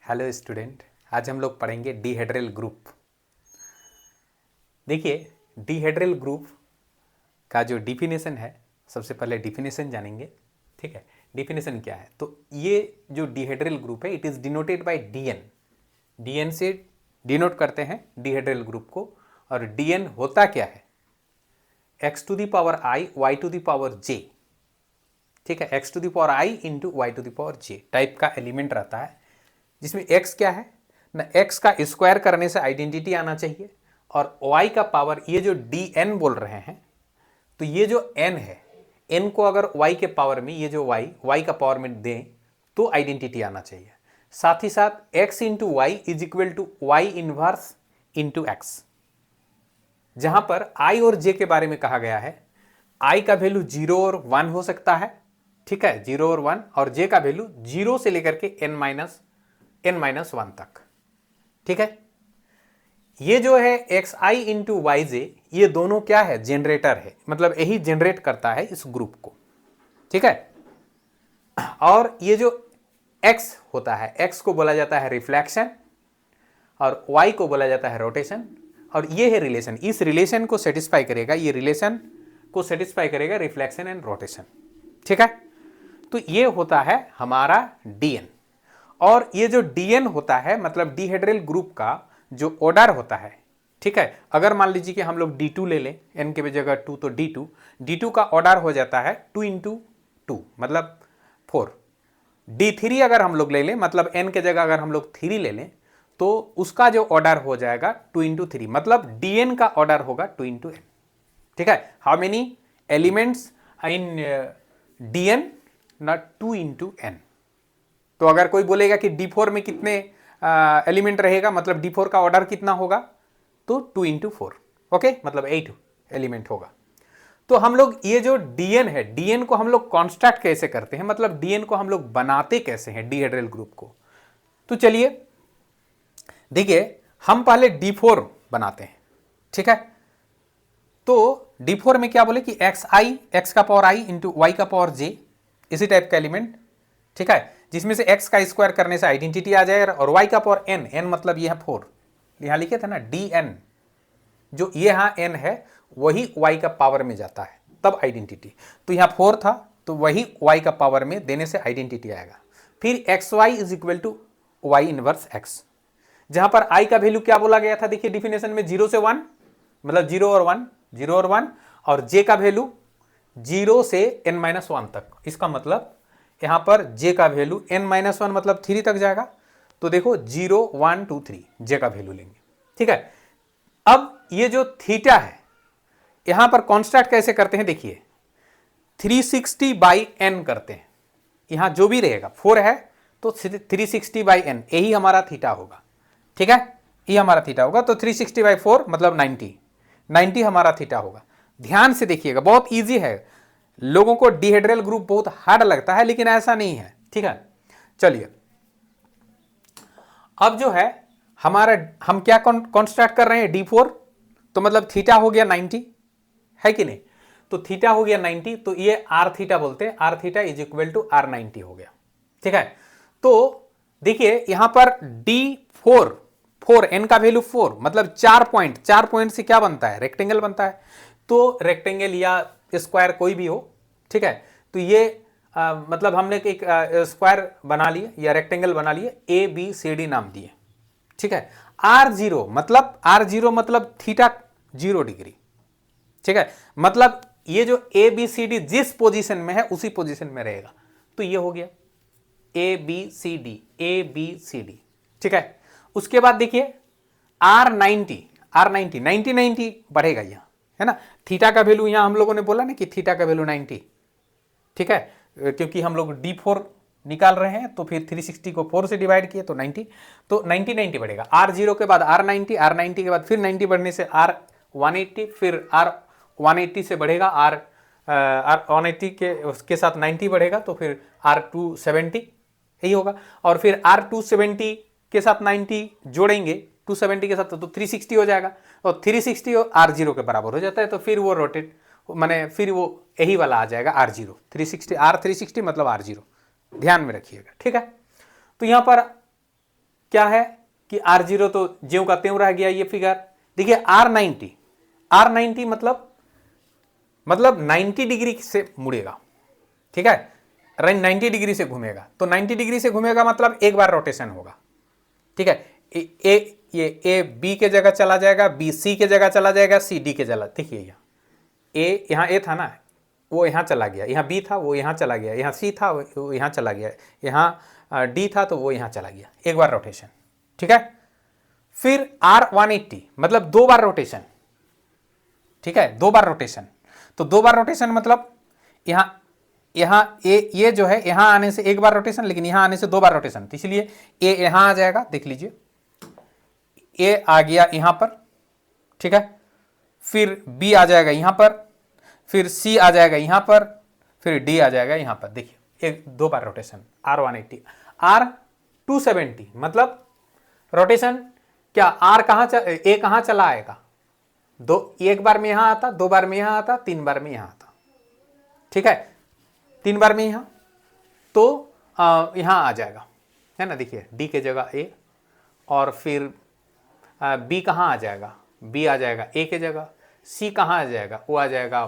Hello student, आज हम लोग पढ़ेंगे डीहेड्रल ग्रुप। देखिए, डीहेड्रल ग्रुप का जो डिफिनेशन है, सबसे पहले डिफिनेशन जानेंगे। ठीक है, डिफिनेशन क्या है? तो ये जो डीहेड्रल ग्रुप है, it is denoted by DN. DN से डिनोट करते हैं डीहेड्रल ग्रुप को। और डीएन होता क्या है? X to the power i y to the power j. ठीक है, x to the power i into y to the power j type का एलिमेंट रहता है, जिसमें x क्या है ना, x का स्क्वायर करने से आइडेंटिटी आना चाहिए, और y का पावर, ये जो dn बोल रहे हैं, तो ये जो n है, n को अगर y के पावर में, ये जो y का पावर में दें तो आइडेंटिटी आना चाहिए। साथ ही साथ x into Y is equal to Y inverse into X, जहां पर i और j के बारे में कहा गया है। i का वैल्यू 0 और 1 हो सकता है, ठीक है, 0 और 1, और j का वैल्यू 0 से लेकर के n-1 तक। ठीक है, ये जो है एक्स आई इंटू वाई जे, ये दोनों क्या है? जनरेटर है, मतलब यही जनरेट करता है इस ग्रुप को। ठीक है, और ये जो x होता है, x को बोला जाता है रिफ्लेक्शन और y को बोला जाता है रोटेशन। और ये है रिलेशन, इस रिलेशन को सेटिस्फाई करेगा, ये रिलेशन को सेटिस्फाई करेगा रिफ्लेक्शन एंड रोटेशन। ठीक है, तो ये होता है हमारा dn। और ये जो dn होता है, मतलब डीहेड्रल ग्रुप का जो ऑर्डर होता है, ठीक है, अगर मान लीजिए कि हम लोग d2 ले लें, n के जगह 2, तो d2 का ऑर्डर हो जाता है 2 इंटू 2 मतलब 4। d3 अगर हम लोग ले लें, मतलब n के जगह अगर हम लोग 3 ले लें, तो उसका जो ऑर्डर हो जाएगा 2 इंटू 3, मतलब dn का ऑर्डर होगा 2 इंटू n। ठीक है, how many elements in dn? Not 2 into n। तो अगर कोई बोलेगा कि D4 में कितने एलिमेंट रहेगा, मतलब D4 का ऑर्डर कितना होगा, तो 2 इंटू 4, ओके, मतलब 8 एलिमेंट होगा। तो हम लोग ये जो dn है, dn को हम लोग कॉन्स्ट्रक्ट कैसे करते हैं, मतलब dn को हम लोग बनाते कैसे हैं डीहेड्रल ग्रुप को? तो चलिए देखिए, हम पहले D4 बनाते हैं। ठीक है, तो D4 में क्या बोले कि x का पावर i इंटू वाई का पावर j, इसी टाइप का एलिमेंट। ठीक है, जिसमें से x का स्क्वायर करने से आइडेंटिटी आ जाए, और y का पावर n मतलब ये है 4, यहां लिखे थे ना dn, जो ये यहां n है वही y का पावर में जाता है तब आइडेंटिटी। तो यहां 4 था, तो वही y का पावर में देने से आइडेंटिटी आएगा। फिर xy is equal to Y inverse x, जहां पर i का वैल्यू क्या बोला गया था? देखिए डिफिनेशन में 0 से 1, मतलब 0 और 1, 0 और 1, और j का वैल्यू 0 से n-1 तक। इसका मतलब यहां पर j का वैल्यू n-1 मतलब 3 तक जाएगा। तो देखो 0 1 2 3 j का वैल्यू लेंगे। ठीक है, अब ये जो थीटा है, यहां पर कॉन्स्टेंट कैसे करते हैं? देखिए 360 बाई n करते हैं, यहां जो भी रहेगा 4 है तो 360 बाई n, यही हमारा थीटा होगा। ठीक है, ये हमारा थीटा होगा, तो 360 बाई 4 मतलब 90 हमारा थीटा होगा। ध्यान से देखिएगा, बहुत इजी है। लोगों को डीहेड्रल ग्रुप बहुत हार्ड लगता है, लेकिन ऐसा नहीं है। ठीक है, चलिए अब जो है हमारा, हम क्या कॉन्स्ट्रक्ट कर रहे हैं? D4, तो मतलब थीटा हो गया 90, है कि नहीं? तो थीटा हो गया 90, तो ये आर थीटा बोलते हैं, R theta is equal to R 90 हो गया। ठीक है, तो देखिए यहां पर D4 4, n का वैल्यू 4, मतलब 4 पॉइंट से क्या बनता है? रेक्टेंगल बनता है। तो रेक्टेंगल या स्क्वायर कोई भी हो, ठीक है, तो ये मतलब हमने एक स्क्वायर बना लिए या रेक्टेंगल बना लिए, ABCD नाम दिए। ठीक है, R0 मतलब थीटा 0 डिग्री। ठीक है, मतलब ये जो ABCD जिस पोजीशन में है उसी पोजीशन में रहेगा, तो ये हो गया ABCD। ठीक है, उसके बाद देखिए R90 90 बढ़ेगा यहां, है ना? थीटा का वैल्यू यहां हम लोगों ने बोला ना कि थीटा का वैल्यू 90। ठीक है, क्योंकि हम लोग D4 निकाल रहे हैं, तो फिर 360 को 4 से डिवाइड किए तो 90, तो 90 बढ़ेगा। R0 के बाद R90 के बाद फिर 90 बढ़ने से R180, फिर R180 से बढ़ेगा R180 के उसके साथ 90 बढ़ेगा, तो फिर R270 यही होगा। और फिर R270 के साथ 90 जोड़ेंगे 270 के साथ, तो 360 हो जाएगा, और 360 R0 के बराबर हो जाता है। तो फिर वो रोटेट, माने फिर वो यही वाला आ जाएगा R0, 360 R360 मतलब R0, ध्यान में रखिएगा। ठीक है, तो यहां पर क्या है कि R0 तो ज्यों का त्यों रह गया ये फिगर। देखिए R90 मतलब 90 डिग्री से मुड़ेगा, ठीक है, 90 डिग्री से घूमेगा। तो 90 डिग्री से घूमेगा मतलब एक बार रोटेशन होगा, ठीक है। ये बी के जगह चला जाएगा, बी सी के जगह चला जाएगा, सी डी के जगह। देखिए यहाँ ए था ना, वो यहाँ चला गया, यहाँ बी था वो यहाँ चला गया, यहाँ सी था वो यहाँ चला गया, यहाँ डी था तो वो यहाँ चला गया, एक बार रोटेशन, ठीक है। फिर R180 मतलब दो बार रोटेशन, ठीक है, दो बार रोटेशन। तो दो बार रोटेशन मतलब यहाँ ये जो है यहाँ आने से एक बार रोटेशन, लेकिन यहाँ आने से दो बार रोटेशन, तो इसलिए ए यहाँ आ जाएगा, देख लीजिए ए आ गया यहाँ पर, ठीक है। फिर बी आ जाएगा यहाँ पर, फिर सी आ जाएगा यहाँ पर, फिर डी आ जाएगा यहाँ पर। देखिए एक दो बार रोटेशन R180। R270 मतलब रोटेशन क्या, ए कहाँ चला आएगा, एक बार में यहाँ आता, दो बार में यहाँ आता, तीन बार में यहाँ आता, ठीक है, तीन बार में यहाँ, तो यहाँ आ जाएगा, है ना। देखिए डी के जगह ए, और फिर बी कहाँ आ जाएगा, बी आ जाएगा ए के जगह, सी कहाँ आ जाएगा, वो आ जाएगा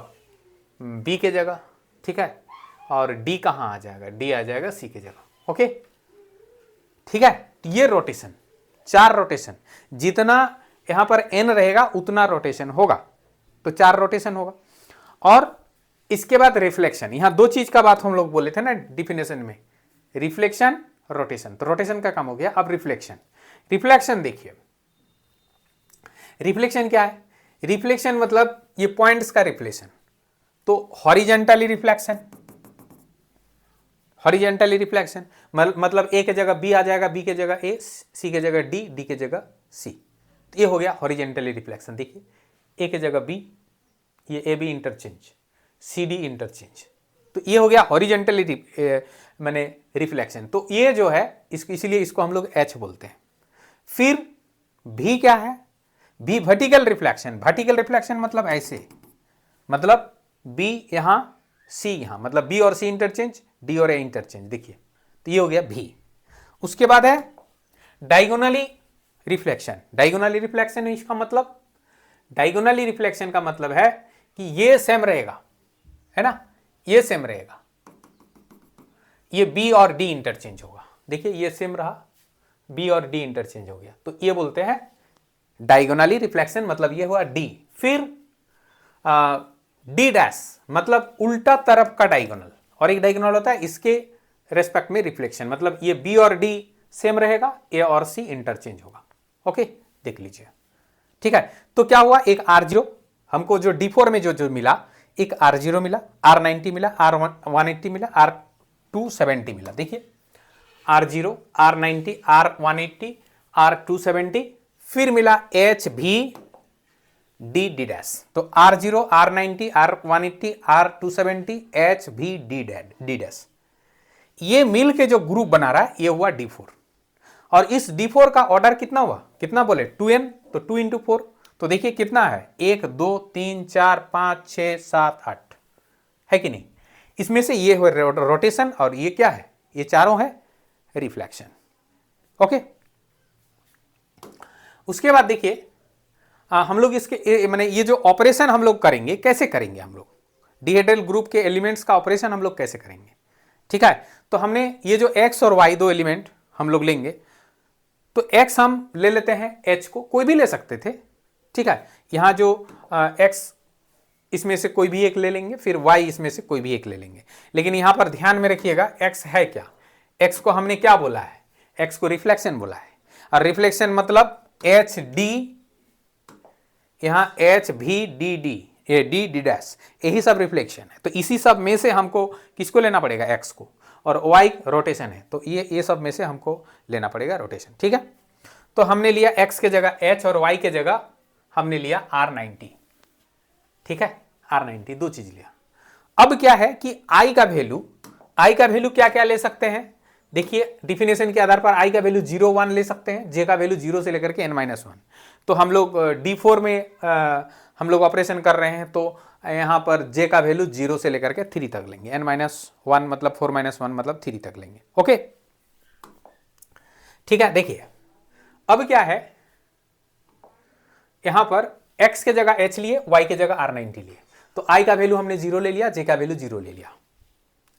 बी के जगह, ठीक है, और डी कहाँ आ जाएगा, डी आ जाएगा सी के जगह। ओके, ठीक है। ये रोटेशन, चार रोटेशन, जितना यहां पर एन रहेगा उतना रोटेशन होगा, तो चार रोटेशन होगा। और इसके बाद रिफ्लेक्शन, यहां दो चीज का बात हम लोग बोले थे ना डिफिनेशन में, रिफ्लेक्शन रोटेशन, तो रोटेशन का काम हो गया। अब रिफ्लेक्शन देखिए, रिफ्लेक्शन क्या है, रिफ्लेक्शन मतलब ये पॉइंट्स का रिफ्लेक्शन। तो हॉरिजेंटली रिफ्लेक्शन मतलब ए के जगह बी आ जाएगा, बी के जगह ए, सी के जगह डी, डी के जगह सी, तो ये हो गया हॉरिजेंटली रिफ्लेक्शन। देखिए ए के जगह बी, ये A B interchange, C D interchange, तो ये हो गया हॉरिजेंटली माने रिफ्लेक्शन। तो ये जो है इसलिए इसको हम लोग एच बोलते हैं। फिर भी क्या है, भी वर्टिकल रिफ्लेक्शन मतलब ऐसे, मतलब बी यहां सी यहां, मतलब बी और सी इंटरचेंज, डी और ए इंटरचेंज। देखिए तो ये हो गया भी। उसके बाद है डायगोनली रिफ्लेक्शन इसका मतलब, डायगोनली रिफ्लेक्शन का मतलब है कि ये सेम रहेगा, है ना, ये सेम रहेगा, ये बी और डी इंटरचेंज होगा। देखिए ये सेम रहा, बी और डी इंटरचेंज हो गया, तो ये बोलते हैं डायगोनली रिफ्लेक्शन, मतलब ये हुआ डी। फिर डी डैश मतलब उल्टा तरफ का डायगोनल, और एक डायगोनल होता है इसके रेस्पेक्ट में रिफ्लेक्शन, मतलब ये बी और डी सेम रहेगा, ए और सी इंटरचेंज होगा। ओके, देख लीजिए, ठीक है। तो क्या हुआ, एक R0 हमको जो D4 में जो मिला, एक R0 मिला, R90 मिला, R180 मिला, R270 मिला। देखिए R0, R90, R180, R270, फिर मिला HV डी डी डैश। तो R0, R90, R180, R270, HV D dash, ये मिल के जो ग्रुप बना रहा है ये हुआ D4। और इस D4 का ऑर्डर कितना हुआ, कितना बोले 2n, तो 2 into 4, तो देखिए कितना है 1 2 3 4 5 6 7 8, है कि नहीं। इसमें से ये हुआ रोटेशन और ये क्या है, ये चारों है रिफ्लेक्शन। ओके, उसके बाद देखिए हम लोग इसके माने ये जो ऑपरेशन हम लोग करेंगे, कैसे करेंगे हम लोग, डिहेड्रल ग्रुप के एलिमेंट्स का ऑपरेशन हम लोग कैसे करेंगे, ठीक है। तो हमने ये जो x और y दो एलिमेंट हम लोग लेंगे, तो x हम ले लेते हैं, h को कोई भी ले सकते थे, ठीक है। यहां जो x इसमें से कोई भी एक ले लेंगे, फिर y इसमें से कोई भी एक ले लेंगे, लेकिन यहां पर ध्यान में रखिएगा x है क्या, x को हमने क्या बोला है, x को रिफ्लेक्शन बोला है। और रिफ्लेक्शन मतलब एच डी, यहां एच भी D D, A D D dash, यही सब रिफ्लेक्शन है। तो इसी सब में से हमको किसको लेना पड़ेगा, x को, और y रोटेशन है, तो ये सब में से हमको लेना पड़ेगा रोटेशन, ठीक है। तो हमने लिया x के जगह h और y के जगह हमने लिया R90, ठीक है, R90 दो चीज लिया। अब क्या है कि i का वैल्यू क्या क्या ले सकते हैं, देखिए डिफिनेशन के आधार पर i का वैल्यू 0 1 ले सकते हैं, j का वैल्यू 0 से लेकर के n-1। तो हम लोग D4 में हम लोग ऑपरेशन कर रहे हैं, तो यहाँ पर j का वैल्यू 0 से लेकर के 3 तक लेंगे, n-1 मतलब 4 - 1 मतलब 3 तक लेंगे। ओके, ठीक है। देखिए अब क्या है, यहां पर x के जगह h लिए, y के जगह R90 लिए, तो i का वैल्यू हमने 0 ले लिया, j का वैल्यू 0 ले लिया।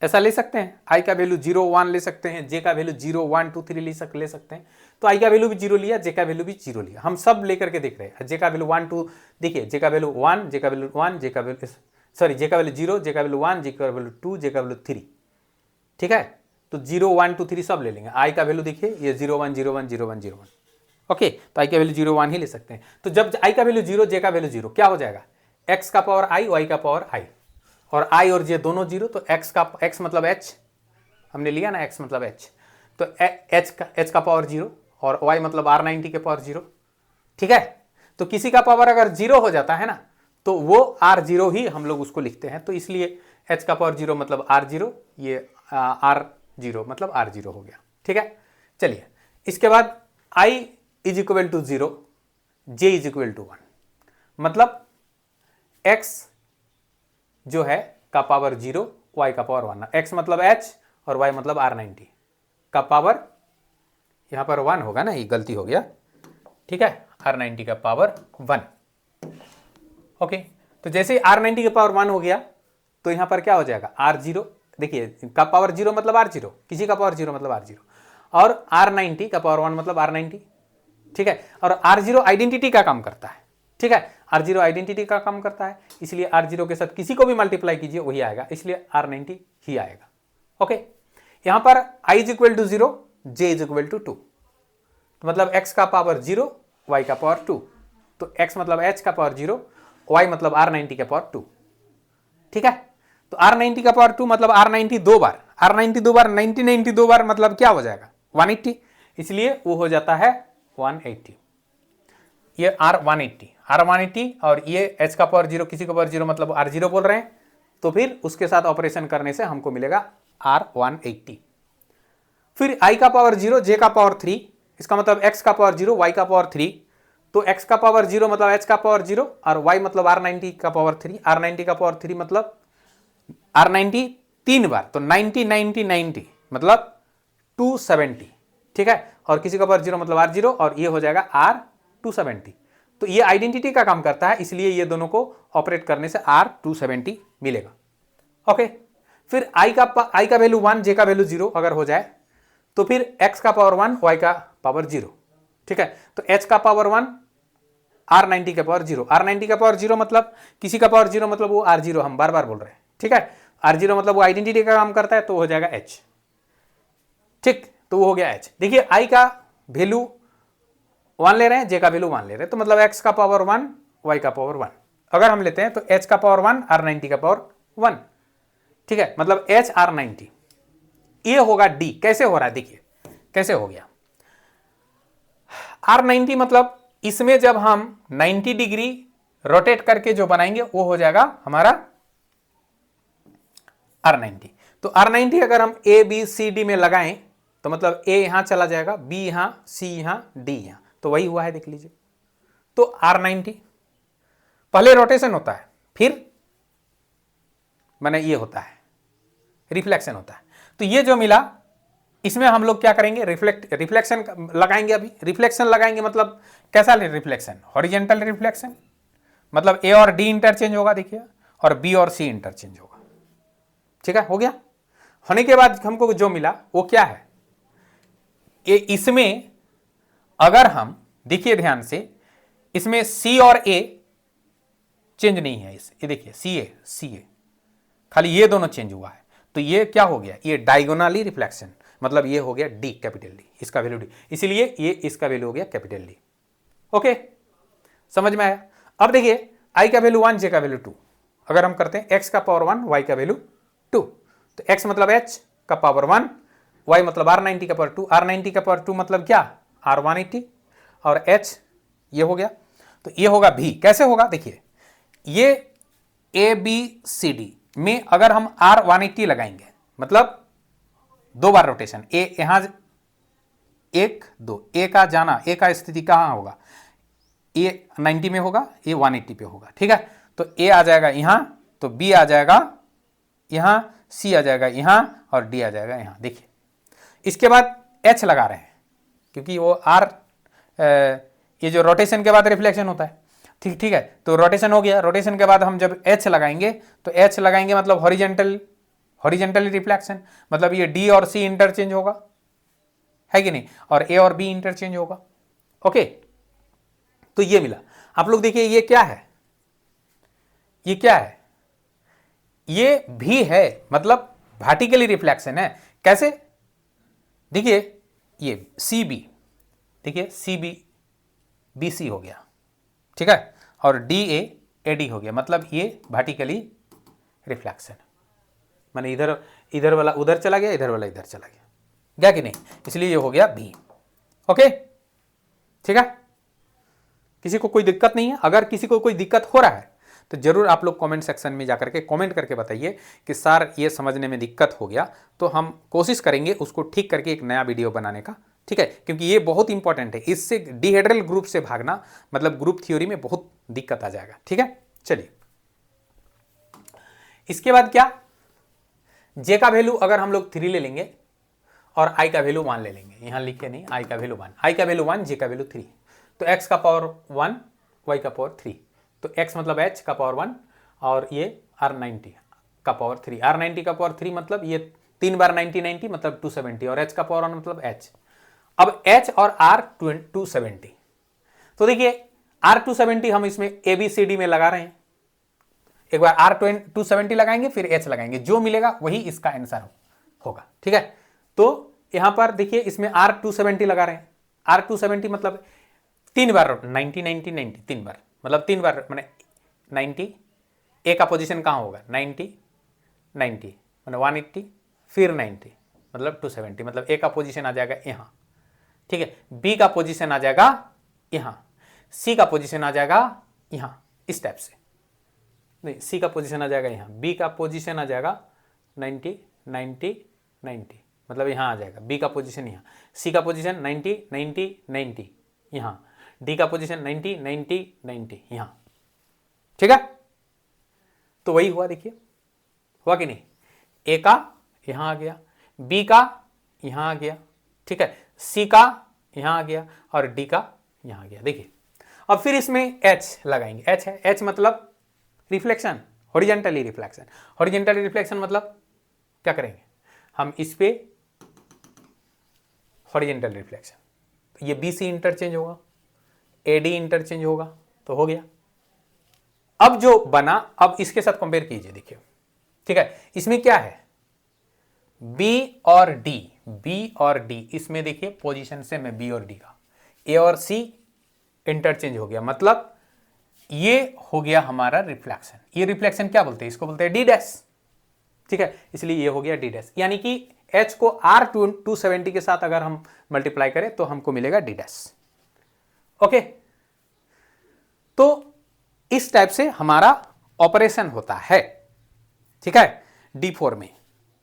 ऐसा ले सकते हैं, i का वैल्यू 0 1 ले सकते हैं, j का वैल्यू 0 1 2 3 ले सकते हैं। तो i का वैल्यू भी 0 लिया, j का वैल्यू भी 0 लिया, हम सब लेकर के देख रहे हैं। j का वैल्यू 1 2, देखिए j का वैल्यू 1, j का वैल्यू 1, j का वैल्यू सॉरी j का वैल्यू 0, j का वैल्यू 1, j का वैल्यू 2, j का वैल्यू 3, ठीक है। तो 0 1 2 3 सब ले लेंगे। i का वैल्यू देखिए ये 0 1 0 1 0 1 0 1, ओके, तो i का वैल्यू 0 1 ही ले सकते हैं। तो जब i का वैल्यू 0, j का वैल्यू 0, क्या हो जाएगा, x का पावर i, y का पावर i, और i और j दोनों 0, तो x मतलब h हमने लिया ना, x मतलब h, तो h का पावर 0 और y मतलब R90 के पावर 0, ठीक है। तो किसी का पावर अगर 0 हो जाता है ना, तो वो R0 ही हम लोग उसको लिखते हैं, तो इसलिए h का पावर 0 मतलब R0, ये R0 मतलब R0 हो गया, ठीक है। चलिए, इसके बाद i is equal to 0, j is equal to 1, मतलब x जो है का पावर 0, y का पावर 1, x मतलब h और y मतलब R90 का पावर, यहां पर 1 होगा ना, ये गलती हो गया, ठीक है, R90 का पावर 1, ओके। तो जैसे ही R90 का पावर 1 हो गया, तो यहां पर क्या हो जाएगा, R0, देखिए का पावर 0 मतलब R0, किसी का पावर 0 मतलब R0, और R90 का पावर 1 मतलब R90, ठीक है। और R0 आइडेंटिटी का काम करता है, ठीक है, R0 आइडेंटिटी का काम करता है, इसलिए R0 के साथ किसी को भी मल्टीप्लाई कीजिए वही आएगा, इसलिए R90 ही आएगा, ओके। यहां पर i is equal to 0, j is equal to 2, मतलब x का पावर 0, y का पावर 2, तो x मतलब h का पावर 0, y मतलब R90 का पावर 2, ठीक है। तो R90 का पावर 2 मतलब R90 दो बार, R90 दो बार, 90 दो बार, मतलब क्या हो जाएगा 180, इसलिए वो हो जाता है 180, ये R180 और ये h का पावर 0, किसी का पावर 0 मतलब R0 बोल रहे हैं, तो फिर उसके साथ ऑपरेशन करने से हमको मिलेगा R180। फिर i का पावर 0, j का पावर 3, इसका मतलब x का पावर 0, y का पावर 3, तो x का पावर 0 मतलब h का पावर 0 और y मतलब R90 का पावर 3, R90 का पावर 3 मतलब R90 3 बार, तो 90 90 90 मतलब 270, ठीक है, और किसी का पावर 0 मतलब R0 और ये हो जाएगा R270। तो ये आइडेंटिटी का काम करता है, इसलिए ये दोनों को ऑपरेट करने से R270 मिलेगा, ओके। फिर i का वैल्यू 1, j का वैल्यू 0 अगर हो जाए, तो फिर x का पावर 1, y का पावर 0, ठीक है। तो h का पावर 1, R90 का पावर 0, R90 का पावर 0 मतलब किसी का पावर 0 मतलब वो R0, हम बार बार बोल रहे हैं, ठीक है। R0 मतलब वो आइडेंटिटी का काम करता है, तो हो जाएगा h, ठीक, तो वो हो गया h। देखिए i का वैल्यू 1 ले रहे हैं, j का वैल्यू 1 ले रहे हैं, तो मतलब x का पावर 1, y का पावर 1 अगर हम लेते हैं, तो h का पावर 1, R90 का पावर 1, ठीक है, मतलब h R90, ये होगा d। कैसे हो रहा है, देखिए कैसे हो गया, R90 मतलब इसमें जब हम 90 डिग्री रोटेट करके जो बनाएंगे वो हो जाएगा हमारा R90। तो R90 अगर हम A B C D में लगाएं, तो मतलब A यहां चला जाएगा, B यहां, C यहां, D यहां, तो वही हुआ है, देख लीजिए। तो R90 पहले रोटेशन होता है, फिर माने ये होता है रिफ्लेक्शन होता है। तो ये जो मिला, इसमें हम लोग क्या करेंगे, रिफ्लेक्शन लगाएंगे। अभी रिफ्लेक्शन लगाएंगे मतलब कैसा रिफ्लेक्शन, हॉरिजेंटल रिफ्लेक्शन, मतलब A और D इंटरचेंज होगा, देखिए, और B और C इंटरचेंज होगा, ठीक है, हो गया। होने के बाद हमको जो मिला वो क्या है, ये इसमें अगर हम देखिए ध्यान से, इसमें C और A चेंज नहीं है, ये देखिए CA खाली ये दोनों चेंज हुआ है, तो ये क्या हो गया, ये डायगोनली रिफ्लेक्शन, मतलब ये हो गया D, कैपिटल D, इसका वैल्यू D, इसीलिए ये इसका वैल्यू हो गया कैपिटल D, ओके, समझ में आया। अब देखिए i का वैल्यू 1, j का वैल्यू 2, अगर हम करते हैं x का पावर 1, y का वैल्यू 2, तो x मतलब h का पावर 1, y मतलब R90 का पावर 2, R90 का पावर 2 मतलब क्या, R180, और h ये हो गया, तो ये होगा v। कैसे होगा, देखिए ये A B C D में अगर हम R180 लगाएंगे, मतलब दो बार रोटेशन, A यहां 1 2, A का जाना, A का स्थिति कहां होगा, A 90 में होगा, A 180 पे होगा, ठीक है। तो A आ जाएगा यहां, तो B आ जाएगा यहां, C आ जाएगा यहां, और D आ जाएगा यहां, देखिए। इसके बाद H लगा रहे हैं, क्योंकि वो ये जो रोटेशन के बाद रिफ्लेक्शन होता है, ठीक ठीक है। तो रोटेशन हो गया, रोटेशन के बाद हम जब एच लगाएंगे तो एच लगाएंगे मतलब हॉरिजेंटली रिफ्लेक्शन, मतलब ये डी और सी इंटरचेंज होगा, है कि नहीं, और ए और बी इंटरचेंज होगा। ओके, तो ये मिला। आप लोग देखिए ये क्या है, ये क्या है, ये भी है, मतलब वर्टिकली रिफ्लेक्शन है। कैसे, देखिए ये सी बी, देखिए सी बी बी सी हो गया, ठीक है, और डी ए ए डी हो गया, मतलब ये वर्टिकली रिफ्लेक्शन, माने इधर वाला उधर चला गया, इधर वाला इधर चला गया कि नहीं, इसलिए ये हो गया बी। ओके, ठीक है, किसी को कोई दिक्कत नहीं है? अगर किसी को कोई दिक्कत हो रहा है तो जरूर आप लोग कमेंट सेक्शन में जाकर के कमेंट करके बताइए कि सर ये समझने में दिक्कत हो गया, तो हम कोशिश करेंगे उसको ठीक करके एक नया वीडियो बनाने का, ठीक है, क्योंकि ये बहुत इंपॉर्टेंट है। इससे डिहेड्रल ग्रुप से भागना मतलब ग्रुप थ्योरी में बहुत दिक्कत आ जाएगा, ठीक है। चलिए, इसके बाद क्या, जे का वैल्यू अगर हम लोग 3 ले लेंगे और आई का वैल्यू 1 ले लेंगे, यहां लिखे नहीं, आई का वैल्यू 1, आई का वैल्यू 1, जे का वैल्यू 3, तो x का पावर 1, y का पावर 3, तो x मतलब h का पावर 1 और ये R90 का पावर 3, R90 का पावर 3 मतलब ये 3 बार 90 90 मतलब 270, और h का पावर 1 मतलब h। अब h और R 270, तो देखिए R270 हम इसमें ABCD में लगा रहे हैं, एक बार R270 लगाएंगे फिर h लगाएंगे, जो मिलेगा वही इसका आंसर होगा, ठीक है। तो यहां पर देखिए इसमें R270 लगा रहे हैं, R270 मतलब 3 बार 90 90 90, 3 बार मतलब 3 बार मैंने 90, ए का पोजीशन कहाँ होगा 90 90 मैंने 180 फिर 90 मतलब 270, मतलब ए का पोजीशन आ जाएगा यहाँ, ठीक है, बी का पोजीशन आ जाएगा यहाँ, सी का पोजीशन आ जाएगा यहाँ, इस टाइप से, नहीं सी का पोजीशन आ जाएगा यहाँ, बी का पोजीशन आ जाएगा 90 90 90 मतलब यहाँ आ जाएगा, बी का पोजीशन यहाँ, सी का पोजीशन 90 90 90 यहाँ, डी का पोजीशन 90 90 90 यहाँ, ठीक है। तो वही हुआ, देखिए हुआ कि नहीं, ए का यहाँ आ गया, बी का यहाँ आ गया, ठीक है, सी का यहाँ आ गया और डी का यहाँ आ गया। देखिए अब फिर इसमें एच लगाएंगे, एच है, एच मतलब reflection, horizontally reflection, horizontally reflection मतलब क्या करेंगे हम इस पे हॉरिजेंटल रिफ्लेक्शन, तो ये बी सी इंटरचेंज होगा, ए डी इंटरचेंज होगा, तो हो गया। अब जो बना, अब इसके साथ कंपेयर कीजिए, देखिए ठीक है, इसमें क्या है बी और डी, बी और डी, इसमें देखिए पोजीशन से मैं बी और डी का, ए और सी इंटरचेंज हो गया, मतलब ये हो गया हमारा रिफ्लेक्शन। ये रिफ्लेक्शन क्या बोलते हैं, इसको बोलते हैं डी डैश, ठीक है, इसलिए ये हो गया डी डैश, यानी कि एच को R270 के साथ अगर हम मल्टीप्लाई करें तो हमको मिलेगा डी डैश। ओके, तो इस टाइप से हमारा ऑपरेशन होता है, ठीक है, D4 में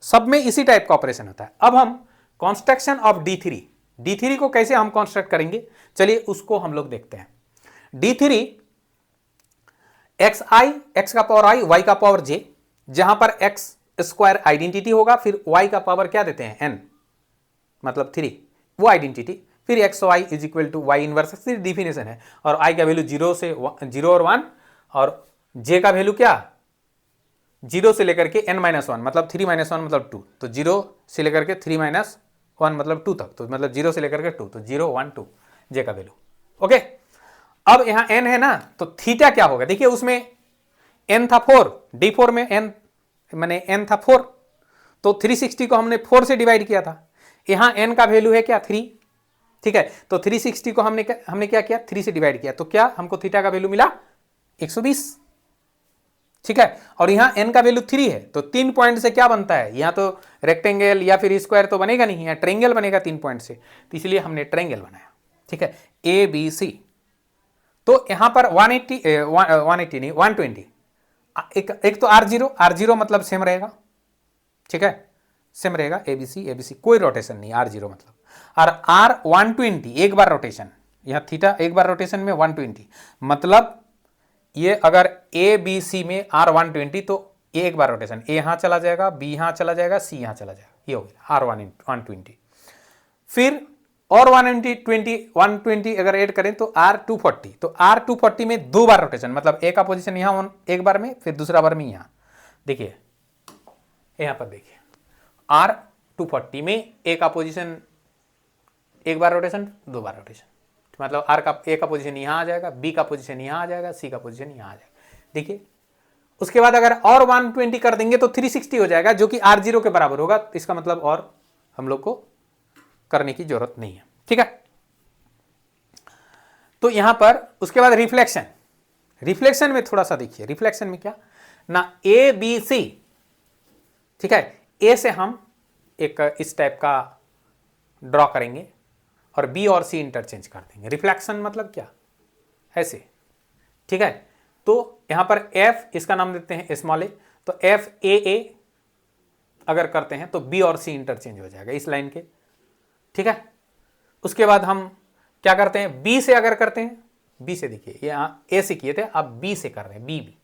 सब में इसी टाइप का ऑपरेशन होता है। अब हम कंस्ट्रक्शन ऑफ D3, D3 को कैसे हम कंस्ट्रक्ट करेंगे, चलिए उसको हम लोग देखते हैं। D3 x का पावर i, y का पावर j, जहां पर x स्क्वायर आइडेंटिटी होगा, फिर y का पावर क्या देते हैं n मतलब 3, वो आइडेंटिटी, फिर X Y is equal to Y inverse, फिर डिफिनेशन है, और आई का वैल्यू 0 और 1, और जे का वैल्यू क्या 0 से लेकर के n-1 मतलब 3 - 1 मतलब 2, तो 0 से लेकर के 3 - 1 मतलब 2 तक, तो मतलब 0 से लेकर के 2, तो 0 1 2 जे का वैल्यू। ओके, अब यहां n है ना, तो थीटा क्या होगा, देखिए उसमें n था 4, D4 में n मैंने n था 4, तो 360 को हमने 4 से डिवाइड किया था, यहां n का वैल्यू है क्या 3, ठीक है, तो 360 को हमने क्या किया 3 से डिवाइड किया, तो क्या हमको थीटा का वैल्यू मिला 120, ठीक है, और यहां n का वैल्यू 3 है, तो 3 पॉइंट से क्या बनता है, यहां तो रेक्टेंगल या फिर स्क्वायर तो बनेगा नहीं, यहां ट्रायंगल बनेगा 3 पॉइंट से, तो इसलिए हमने ट्रायंगल बनाया, ठीक है, ABC। तो यहां पर 180 नहीं 120, एक तो R0 मतलब सेम रहेगा, ठीक है, सेम रहेगा, ABC कोई रोटेशन नहीं, R0 मतलब, और R120 एक बार रोटेशन, यहां थीटा एक बार रोटेशन में 120, मतलब ये अगर ABC में R120 तो ये एक बार रोटेशन, ए यहां चला जाएगा, बी यहां चला जाएगा, सी यहां चला जाएगा, ये हो गया R120। फिर और 120 अगर ऐड करें तो R240, तो R240 में 2 बार रोटेशन, मतलब एक का पोजीशन यहां एक बार में, फिर दूसरा बार में यहां। देखिए यहां पर देखिए R240 में ए का पोजीशन एक बार रोटेशन, 2 बार रोटेशन, मतलब आर का ए का पोजीशन यहां आ जाएगा, बी का पोजीशन यहां आ जाएगा, सी का पोजीशन यहां आ जाएगा। देखिए उसके बाद अगर और 120 कर देंगे तो 360 हो जाएगा, जो कि R0 के बराबर होगा। इसका मतलब और हम लोग को करने की जरूरत नहीं है, ठीक है। तो यहां पर उसके बाद रिफ्लेक्शन, रिफ्लेक्शन में थोड़ा सा देखिए, रिफ्लेक्शन में क्या ना, ए बी सी, ठीक है, ए से हम एक इस टाइप का ड्रॉ करेंगे और बी और सी इंटरचेंज कर देंगे। रिफ्लेक्शन मतलब क्या, ऐसे, ठीक है। तो यहां पर एफ, इसका नाम देते हैं स्मॉल ए, तो एफ ए अगर करते हैं तो बी और सी इंटरचेंज हो जाएगा इस लाइन के, ठीक है। उसके बाद हम क्या करते हैं, बी से अगर करते हैं, बी से देखिए यहां ए से किए थे, अब बी से कर रहे हैं, बी बी,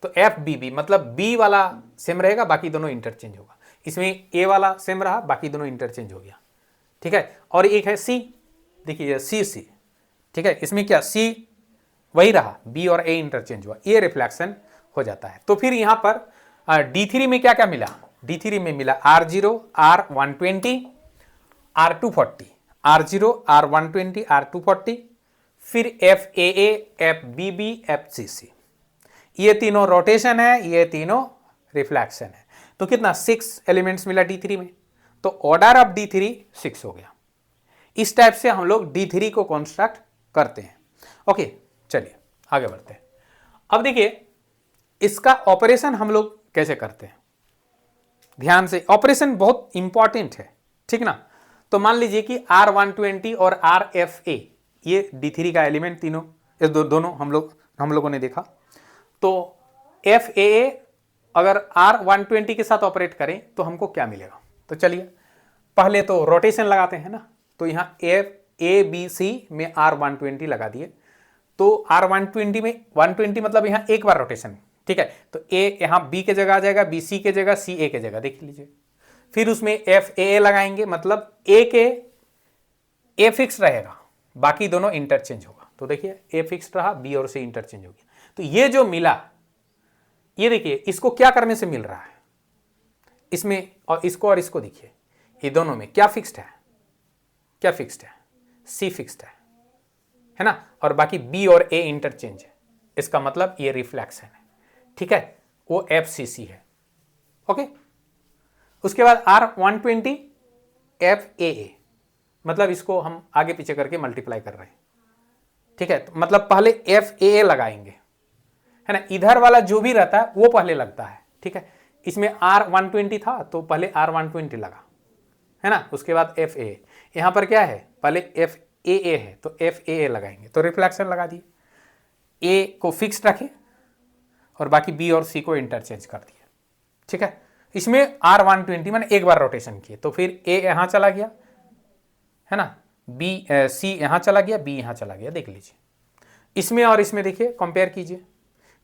तो एफ बी बी, मतलब बी वाला सेम रहेगा, बाकी दोनों इंटरचेंज होगा। इसमें ए वाला सेम रहा, बाकी दोनों इंटरचेंज हो गया, ठीक है। और एक है सी, देखिए सी सी, ठीक है, इसमें क्या सी वही रहा, बी और ए इंटरचेंज हुआ, ये रिफ्लेक्शन हो जाता है। तो फिर यहां पर D3 में क्या क्या मिला, D3 में मिला R0, R120, R240, R0, R120, R240, फिर FAA, FBB, FCC, ये तीनों रोटेशन है, ये तीनों रिफ्लेक्शन है। तो कितना 6 एलिमेंट्स मिला D3 में, तो ऑर्डर ऑफ D3 6 हो गया। इस टाइप से हम लोग D3 को कंस्ट्रक्ट करते हैं। ओके, चलिए आगे बढ़ते हैं। अब देखिए इसका ऑपरेशन हम लोग कैसे करते हैं, ध्यान से, ऑपरेशन बहुत इंपॉर्टेंट है, ठीक ना। तो मान लीजिए कि R120 और RFA, ये D3 का एलिमेंट तीनों, ये दोनों हम लोगों ने देखा। तो FAA अगर R120 के साथ ऑपरेट करें तो हमको क्या मिलेगा, तो चलिए पहले तो रोटेशन लगाते हैं ना। तो यहां ABC में R120 लगा दिए, तो R120 में 120 मतलब यहां एक बार रोटेशन, ठीक है। तो A यहां B के जगह आ जाएगा, B C के जगह, C A के जगह, देख लीजिए। फिर उसमें FAA लगाएंगे, मतलब A के A फिक्स रहेगा, बाकी दोनों इंटरचेंज होगा। तो देखिए A फिक्स रहा, B और C इंटरचेंज हो गया। तो ये जो मिला, ये देखिए इसको क्या करने से मिल रहा है, इसमें और इसको देखिए, ये दोनों में क्या फिक्स्ड है, क्या फिक्स्ड है, C फिक्स्ड है ना, और बाकी B और A इंटरचेंज है। इसका मतलब ये रिफ्लेक्शन है, ठीक है, वो FCC है। ओके, उसके बाद R120 FAA, मतलब इसको हम आगे पीछे करके मल्टीप्लाई कर रहे हैं, ठीक है। तो मतलब पहले FAA लगाएंगे, है ना, इधर वाला जो भी रहता है वो पहले लगता है, ठीक है। इसमें R120 था तो पहले R120 लगा, है ना। उसके बाद FAA, यहां पर क्या है, पहले FAA है तो FAA लगाएंगे, तो रिफ्लेक्शन लगा दिए, A को फिक्स रखे और बाकी B और C को इंटरचेंज कर दिया, ठीक है। इसमें R120 मैंने एक बार रोटेशन किए, तो फिर A यहां चला गया, है ना, C यहां चला गया, B यहां चला गया, देख लीजिए। इसमें और इसमें देखिए कंपेयर कीजिए,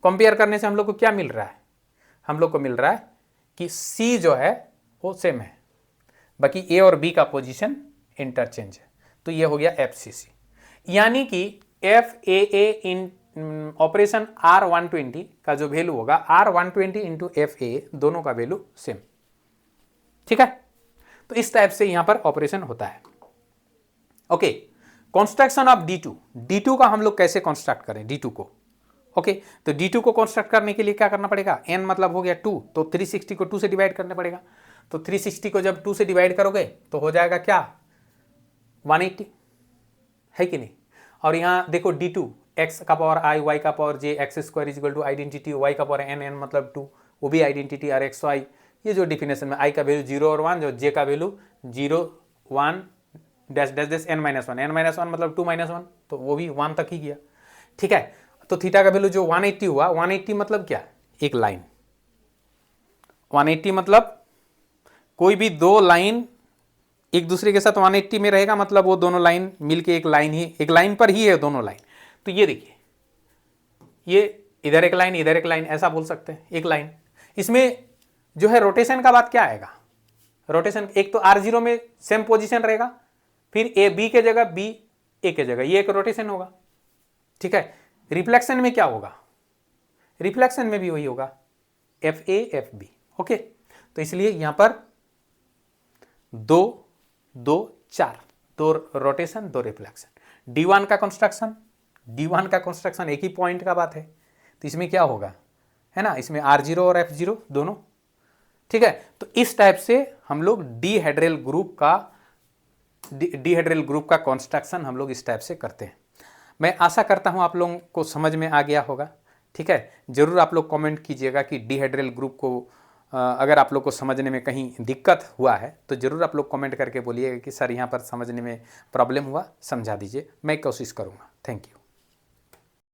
कंपेयर करने से हम लोग को क्या मिल रहा है, हम लोग को मिल रहा है कि C जो है वो सेम है, बाकी A और B का पोजीशन इंटरचेंज है। तो ये हो गया FCC, यानी कि FAA इन ऑपरेशन R120 का जो वैल्यू होगा, R120 इंटू FAA, दोनों का वैल्यू सेम, ठीक है। तो इस टाइप से यहां पर ऑपरेशन होता है। ओके, कंस्ट्रक्शन ऑफ D2 का हम लोग कैसे कंस्ट्रक्ट करें D2 को। ओके, तो D2 को कंस्ट्रक्ट करने के लिए क्या करना पड़ेगा, n मतलब हो गया 2, तो 360 को 2 से डिवाइड करना पड़ेगा। तो 360 को जब 2 से डिवाइड करोगे तो हो जाएगा क्या, 180, है कि नहीं। और यहां देखो D2, x का पावर i, y का power j, x square is equal to identity y का पावर n मतलब 2, वो भी आइडेंटिटी, और x y, ये जो डिफिनेशन में i का वैल्यू 0 और 1, जो j का value 0 1 dash dash dash n minus 1 मतलब 2 माइनस 1, तो वो भी 1 तक ही गया, ठीक है। तो थीटा का वैल्यू जो 180 हुआ, 180 मतलब क्या, एक लाइन, 180 मतलब कोई भी दो लाइन एक दूसरे के साथ 180 में रहेगा, मतलब वो दोनों लाइन मिलके एक लाइन पर ही है दोनों लाइन। तो ये देखिए, ये इधर एक लाइन, इधर एक लाइन, ऐसा बोल सकते हैं, एक लाइन। इसमें जो है रोटेशन का बात क्या आएगा, रोटेशन एक तो R0 में सेम पोजीशन रहेगा, फिर ए बी के जगह बी ए के जगह, ये एक रोटेशन होगा, ठीक है। रिफ्लेक्शन में क्या होगा, रिफ्लेक्शन में भी वही होगा, F A F B, okay. तो इसलिए यहां पर 2 2 4, 2 रोटेशन 2 रिफ्लेक्शन। D1 का कंस्ट्रक्शन, D1 का कंस्ट्रक्शन एक ही पॉइंट का बात है, तो इसमें क्या होगा, है ना, इसमें R0 और F0 दोनों, ठीक है। तो इस टाइप से हम लोग डीहेड्रल ग्रुप का कंस्ट्रक्शन हम लोग इस टाइप से करते हैं। मैं आशा करता हूं आप लोगों को समझ में आ गया होगा, ठीक है। जरूर आप लोग कमेंट कीजिएगा कि डीहेड्रल ग्रुप को अगर आप लोग को समझने में कहीं दिक्कत हुआ है तो ज़रूर आप लोग कमेंट करके बोलिएगा कि सर यहाँ पर समझने में प्रॉब्लम हुआ, समझा दीजिए, मैं कोशिश करूँगा। Thank you.